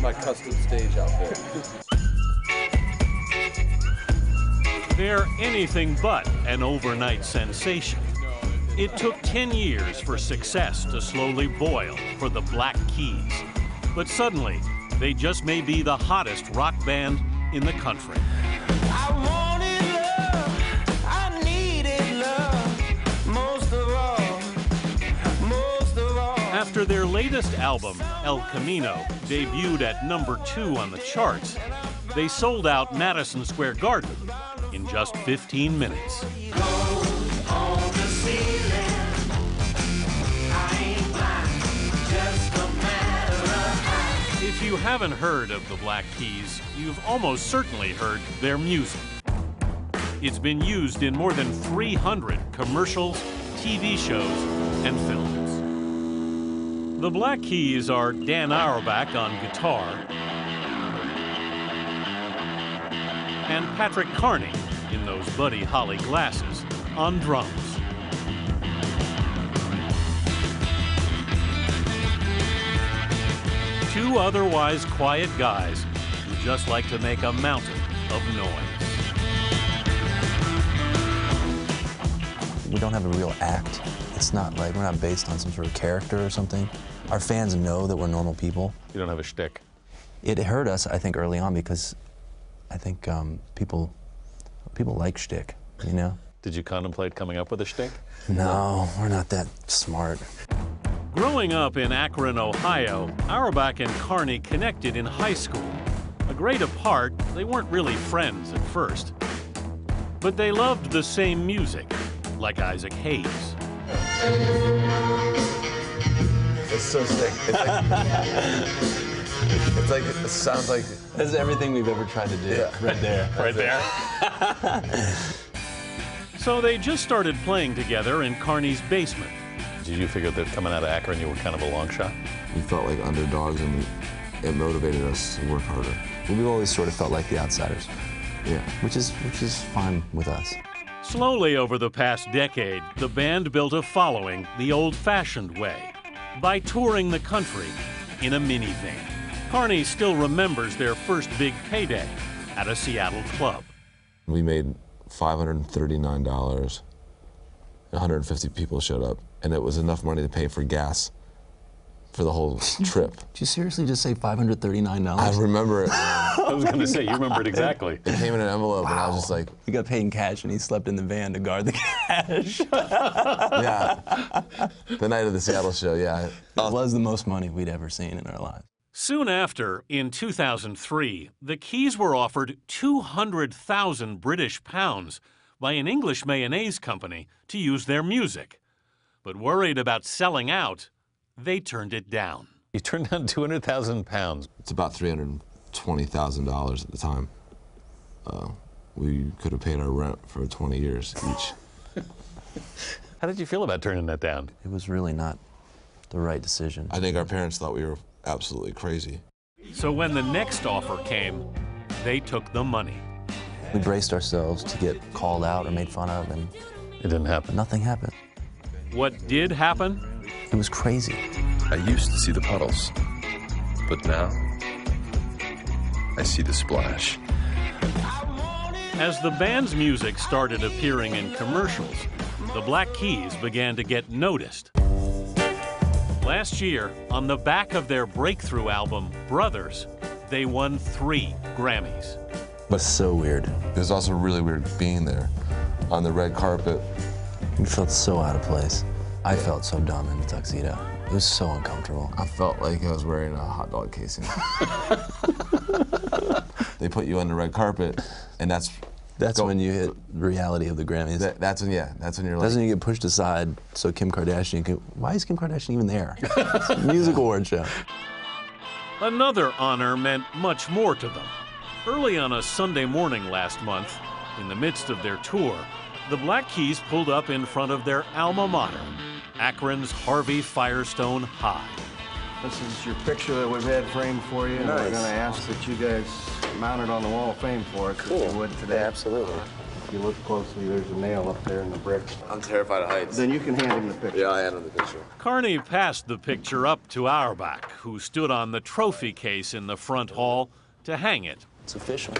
my custom stage outfit. They're anything but an overnight sensation. It took 10 years for success to slowly boil for the Black Keys. But suddenly, they just may be the hottest rock band in the country. I wanted love, I needed love, most of all, most of all. After their latest album, El Camino, debuted at #2 on the charts, they sold out Madison Square Garden in just 15 minutes. If you haven't heard of the Black Keys, you've almost certainly heard their music. It's been used in more than 300 commercials, TV shows, and films. The Black Keys are Dan Auerbach on guitar and Patrick Carney, in those Buddy Holly glasses, on drums. Two otherwise quiet guys who just like to make a mountain of noise. We don't have a real act. It's not like we're not based on some sort of character or something. Our fans know that we're normal people. You don't have a shtick. It hurt us, I think, early on because I think people like shtick, you know? Did you contemplate coming up with a shtick? No, we're not that smart. Growing up in Akron, Ohio, Auerbach and Carney connected in high school. A grade apart, they weren't really friends at first. But they loved the same music, like Isaac Hayes. It's so sick. It sounds like... That's everything we've ever tried to do, yeah. Right there. Right there. So they just started playing together in Carney's basement. Did you figure that coming out of Akron you were kind of a long shot? We felt like underdogs, and it motivated us to work harder. We've always sort of felt like the outsiders. Yeah. Which is fine with us. Slowly over the past decade, the band built a following the old-fashioned way, by touring the country in a minivan. Carney still remembers their first big payday at a Seattle club. We made $539. 150 people showed up, and it was enough money to pay for gas for the whole trip. Did you seriously just say $539? I remember it. I was going to say, you remember it exactly. It came in an envelope, and I was just like... He got paid in cash, and he slept in the van to guard the cash. Yeah. The night of the Seattle show, yeah. It was the most money we'd ever seen in our lives. Soon after, in 2003, the Keys were offered 200,000 British pounds by an English mayonnaise company to use their music. But worried about selling out, they turned it down. You turned down 200,000 pounds. It's about $320,000 at the time. We could have paid our rent for 20 years each. How did you feel about turning that down? It was really not the right decision. I think our parents thought we were absolutely crazy. So when the next offer came, they took the money. We braced ourselves to get called out or made fun of, and It didn't happen. nothing happened. What did happen? It was crazy. I used to see the puddles, but now I see the splash. As the band's music started appearing in commercials, the Black Keys began to get noticed. Last year, on the back of their breakthrough album, Brothers, they won 3 Grammys. It was so weird. It was also really weird being there on the red carpet. We felt so out of place. I felt so dumb in the tuxedo. It was so uncomfortable. I felt like I was wearing a hot dog casing. They put you on the red carpet, and that's when you hit reality of the Grammys. that's when you're That's like... when you get pushed aside so Kim Kardashian can... Why is Kim Kardashian even there? It's a music award show. Another honor meant much more to them. Early on a Sunday morning last month, in the midst of their tour, the Black Keys pulled up in front of their alma mater, Akron's Harvey Firestone High. This is your picture that we've had framed for you. Nice. And we're going to ask that you guys mount it on the wall of fame for us, if you would, today. Yeah, absolutely. If you look closely, there's a nail up there in the brick. I'm terrified of heights. Then you can hand him the picture. Yeah, I had on the picture. Carney passed the picture up to Auerbach, who stood on the trophy case in the front hall to hang it. It's official.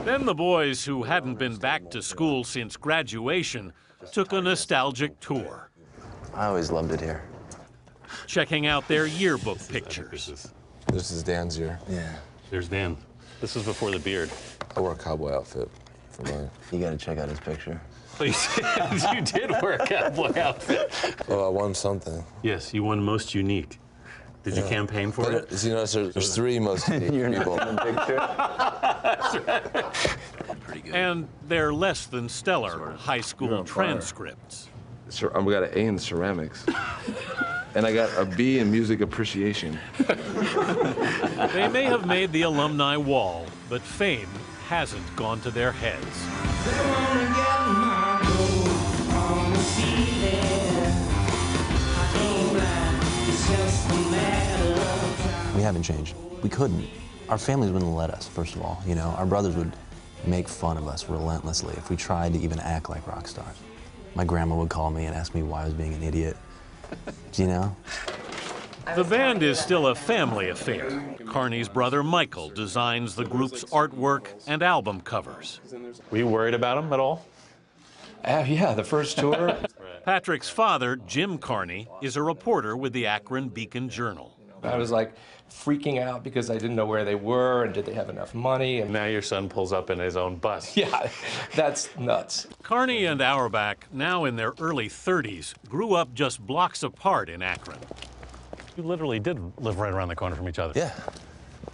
Then the boys, who hadn't been back to school since graduation, took a nostalgic tour, I always loved it here. checking out their yearbook pictures. This is Dan's year. Yeah. There's Dan. This is before the beard. I wore a cowboy outfit for mine. You gotta check out his picture. Please, you did wear a cowboy outfit. Well, I won something. Yes, you won most unique. Did you campaign for it? You know, there's three most unique people. Not in the picture. Pretty good. And their less than stellar high school transcripts. I got an A in ceramics. And I got a B in music appreciation. They may have made the alumni wall, but fame hasn't gone to their heads. We haven't changed. We couldn't. Our families wouldn't let us, first of all. You know, our brothers would make fun of us relentlessly if we tried to even act like rock stars. My grandma would call me and ask me why I was being an idiot. Do you know? The band is still a family affair. Carney's brother Michael designs the group's artwork and album covers. Were you worried about him at all? Yeah, the first tour. Patrick's father, Jim Carney, is a reporter with the Akron Beacon Journal. I was like freaking out because I didn't know where they were and did they have enough money. And Now your son pulls up in his own bus. yeah, that's nuts. Carney and Auerbach, now in their early 30s, grew up just blocks apart in Akron. You literally did live right around the corner from each other. Yeah.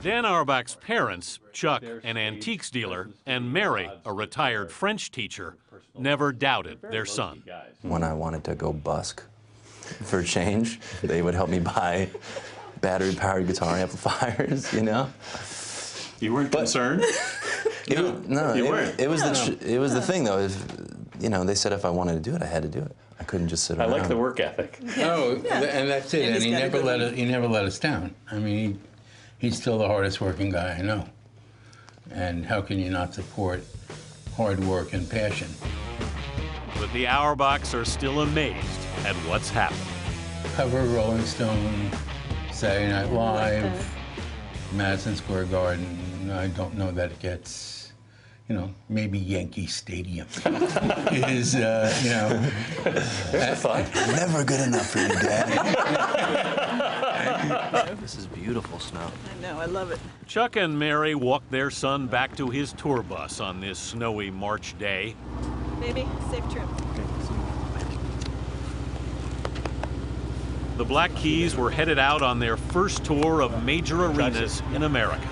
Dan Auerbach's parents, Chuck, an antiques dealer, and Mary, a retired French teacher, never doubted their son. When I wanted to go busk for change, they would help me buy battery-powered guitar amplifiers, you know? You weren't concerned? No, You it, weren't. it was the thing though. You know, they said if I wanted to do it, I had to do it. I couldn't just sit I around. like the work ethic. Oh, and that's it. And he's he got a never good he never let us down. I mean, he's still the hardest working guy I know. And how can you not support hard work and passion? But the Auerbachs are still amazed at what's happened. Cover Rolling Stone, Saturday Night Live, Madison Square Garden. I don't know that it gets, you know, maybe Yankee Stadium is, you know. Never good enough for you, Dad. This is beautiful snow. I know, I love it. Chuck and Mary walked their son back to his tour bus on this snowy March day. Baby, safe trip. The Black Keys were headed out on their first tour of major arenas in America.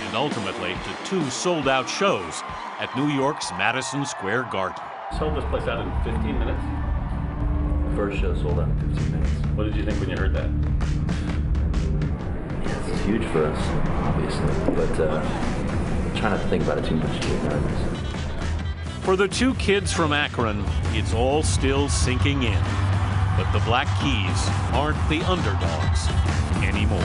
And ultimately to 2 sold-out shows at New York's Madison Square Garden. Sold this place out in 15 minutes? First show sold out in 15 minutes. What did you think when you heard that? Yeah, it's huge for us, obviously, but try not to think about it too much. For the 2 kids from Akron, it's all still sinking in. But the Black Keys aren't the underdogs anymore.